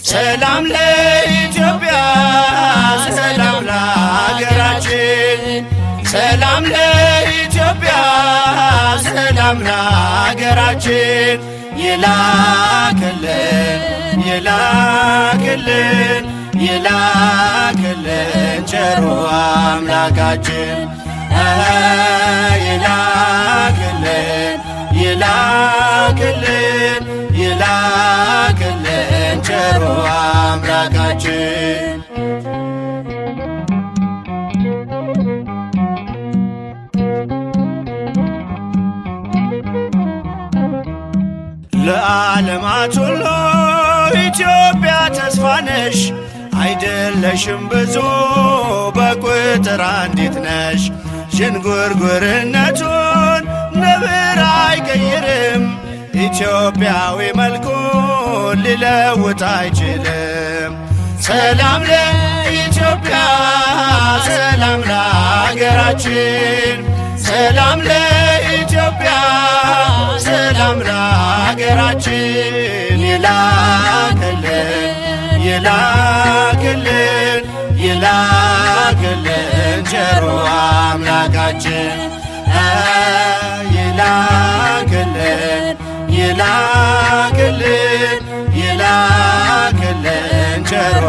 ሰላም ለኢትዮጵያ ሰላም ለሀገራችን ሰላም ለኢትዮጵያ ሰላም ለሀገራችን ይላክልን ይላክልን ይላክልን ቸሩ አምላካችን ይላክልን ይላክልን ይላክልን ቸሩ አምላካችን ለዓለማት ሁሉ ኢትዮጵያ ተስፋ ነሽ አይደለሽም ብዙ በቁጥር አንዲት ነሽ ዥንጉርጉርነቱን ነብር አይቀይርም ኢትዮጵያዊ መልኩን ሊለውጥ አይችልም ሰላም ለኢትዮጵያ ሰላም ለሀገራችን ሰላም ለኢትዮጵያ ሰላም ለሀገራችን ይላክልን ይላክልን ይላክልን ቸሩ አምላካችን ይላክልን ይላክልን ይላክልን ቸሩ